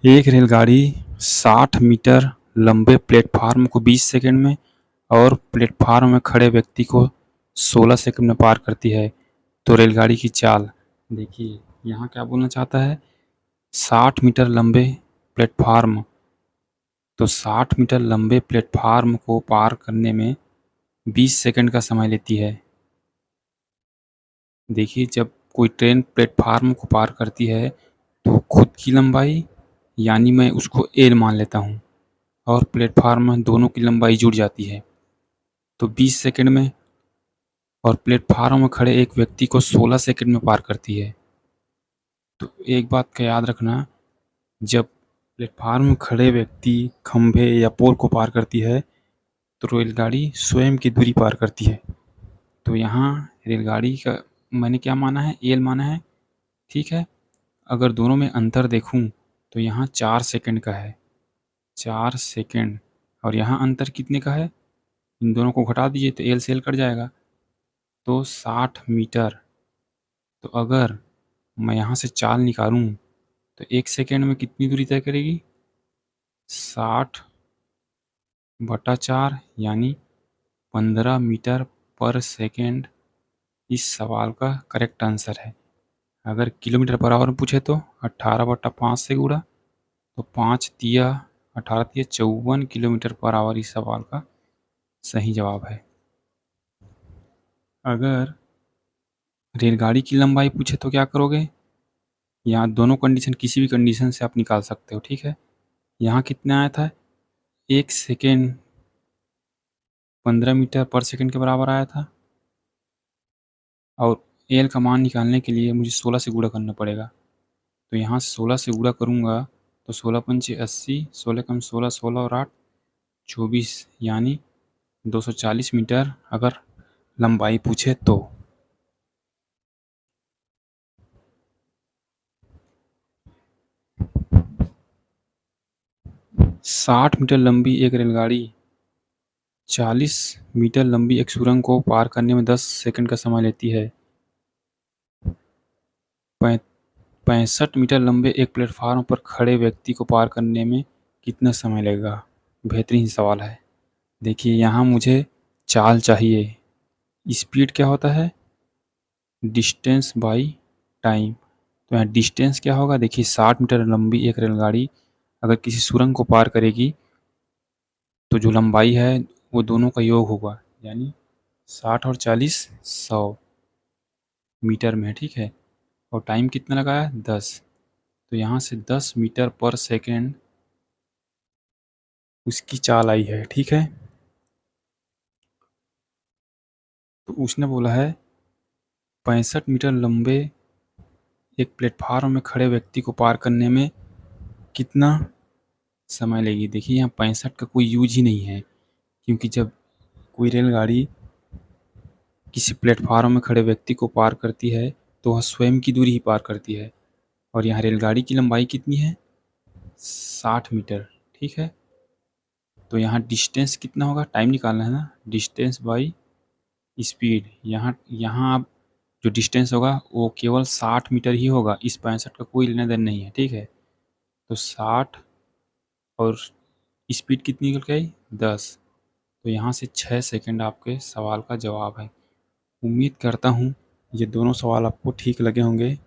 एक रेलगाड़ी 60 मीटर लंबे प्लेटफार्म को 20 सेकंड में और प्लेटफार्म में खड़े व्यक्ति को 16 सेकंड में पार करती है। तो रेलगाड़ी की चाल देखिए, यहाँ क्या बोलना चाहता है। 60 मीटर लंबे प्लेटफार्म, तो 60 मीटर लंबे प्लेटफार्म को पार करने में 20 सेकंड का समय लेती है। देखिए, जब कोई ट्रेन प्लेटफार्म को पार करती है तो खुद की लंबाई, यानी मैं उसको एल मान लेता हूँ, और प्लेटफार्म में दोनों की लंबाई जुड़ जाती है तो 20 सेकंड में, और प्लेटफार्म में खड़े एक व्यक्ति को 16 सेकंड में पार करती है। तो एक बात का याद रखना, जब प्लेटफार्म में खड़े व्यक्ति खंभे या पोल को पार करती है तो रेलगाड़ी स्वयं की दूरी पार करती है। तो यहाँ रेलगाड़ी का मैंने क्या माना है, एल माना है, ठीक है। अगर दोनों में अंतर देखूं तो यहाँ 4 सेकंड का है, 4 सेकंड, और यहाँ अंतर कितने का है, इन दोनों को घटा दीजिए तो एल से एल कट जाएगा, तो 60 मीटर। तो अगर मैं यहाँ से चाल निकालूं तो 1 सेकंड में कितनी दूरी तय करेगी, 60/4 यानी 15 मीटर पर सेकंड इस सवाल का करेक्ट आंसर है। अगर किलोमीटर पर आवर में पूछे तो 18/5 से गुणा, तो 5 तिया 18 तिया 54 किलोमीटर पर आवर इस सवाल का सही जवाब है। अगर रेलगाड़ी की लंबाई पूछे तो क्या करोगे, यहाँ दोनों कंडीशन, किसी भी कंडीशन से आप निकाल सकते हो, ठीक है। यहाँ कितना आया था, 1 सेकेंड 15 मीटर पर सेकंड के बराबर आया था, और एल का मान निकालने के लिए मुझे 16 से गुणा करना पड़ेगा। तो यहाँ से 16 से गुणा करूँगा तो 16 पंचे 80, 16 कम 16, 16 और 8 24, यानी 240 मीटर अगर लंबाई पूछे तो। साठ मीटर लंबी एक रेलगाड़ी 40 मीटर लंबी एक सुरंग को पार करने में 10 सेकंड का समय लेती है। 65 मीटर लंबे एक प्लेटफार्म पर खड़े व्यक्ति को पार करने में कितना समय लगेगा। बेहतरीन सवाल है। देखिए, यहाँ मुझे चाल चाहिए, स्पीड क्या होता है, डिस्टेंस बाई टाइम। तो यहाँ डिस्टेंस क्या होगा, देखिए 60 मीटर लंबी एक रेलगाड़ी अगर किसी सुरंग को पार करेगी तो जो लंबाई है वो दोनों का योग होगा, यानी 60 और 40 100 मीटर में है, ठीक है। और टाइम कितना लगाया, 10। तो यहाँ से 10 मीटर पर सेकेंड उसकी चाल आई है, ठीक है। तो उसने बोला है 65 मीटर लंबे एक प्लेटफार्म में खड़े व्यक्ति को पार करने में कितना समय लेगी। देखिए, यहाँ 65 का कोई यूज ही नहीं है, क्योंकि जब कोई रेलगाड़ी किसी प्लेटफार्म में खड़े व्यक्ति को पार करती है तो वह स्वयं की दूरी ही पार करती है। और यहाँ रेलगाड़ी की लंबाई कितनी है, 60 मीटर, ठीक है। तो यहाँ डिस्टेंस कितना होगा, टाइम निकालना है ना, डिस्टेंस बाई स्पीड। यहाँ यहाँ आप जो डिस्टेंस होगा वो केवल 60 मीटर ही होगा, इस 65 का कोई लेना देन नहीं है, ठीक है। तो 60 और स्पीड कितनी निकल के आई, 10। तो यहाँ से 6 सेकंड आपके सवाल का जवाब है। उम्मीद करता हूँ ये दोनों सवाल आपको ठीक लगे होंगे।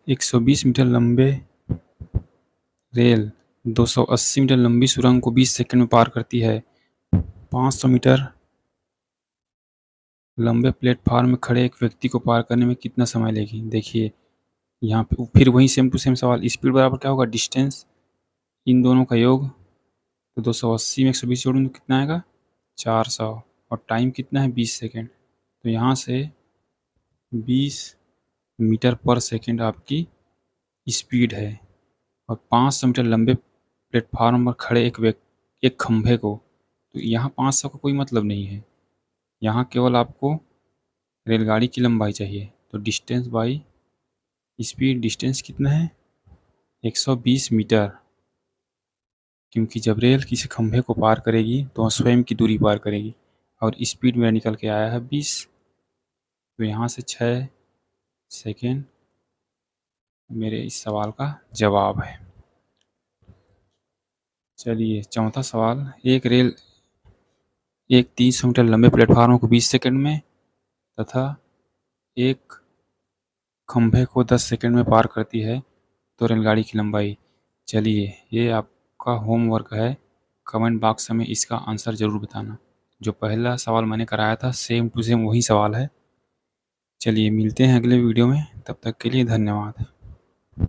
एक 120 मीटर लंबे रेल 280 मीटर लंबी सुरंग को 20 सेकंड में पार करती है। 500 मीटर लंबे प्लेटफार्म में खड़े एक व्यक्ति को पार करने में कितना समय लेगी। देखिए, यहाँ पे फिर वही सेम टू सेम सवाल, स्पीड बराबर क्या होगा, डिस्टेंस, इन दोनों का योग। तो 280 में 120 जोड़ूँ तो कितना आएगा, 400, और टाइम कितना है, 20 सेकेंड। तो यहाँ से 20 मीटर पर सेकेंड आपकी स्पीड है। और 500 मीटर लंबे प्लेटफार्म पर खड़े एक खंभे को, तो यहाँ 500 का कोई मतलब नहीं है, यहाँ केवल आपको रेलगाड़ी की लंबाई चाहिए। तो डिस्टेंस बाई स्पीड, डिस्टेंस कितना है, 120 मीटर, क्योंकि जब रेल किसी खंभे को पार करेगी तो वह स्वयं की दूरी पार करेगी। और स्पीड मेरा निकल के आया है 20। तो यहाँ से 6 सेकेंड मेरे इस सवाल का जवाब है। चलिए चौथा सवाल, एक 300 मीटर लंबे प्लेटफार्म को 20 सेकंड में तथा एक खंभे को 10 सेकंड में पार करती है, तो रेलगाड़ी की लंबाई। चलिए ये आपका होमवर्क है, कमेंट बॉक्स में इसका आंसर ज़रूर बताना। जो पहला सवाल मैंने कराया था सेम टू सेम वही सवाल है। चलिए मिलते हैं अगले वीडियो में, तब तक के लिए धन्यवाद।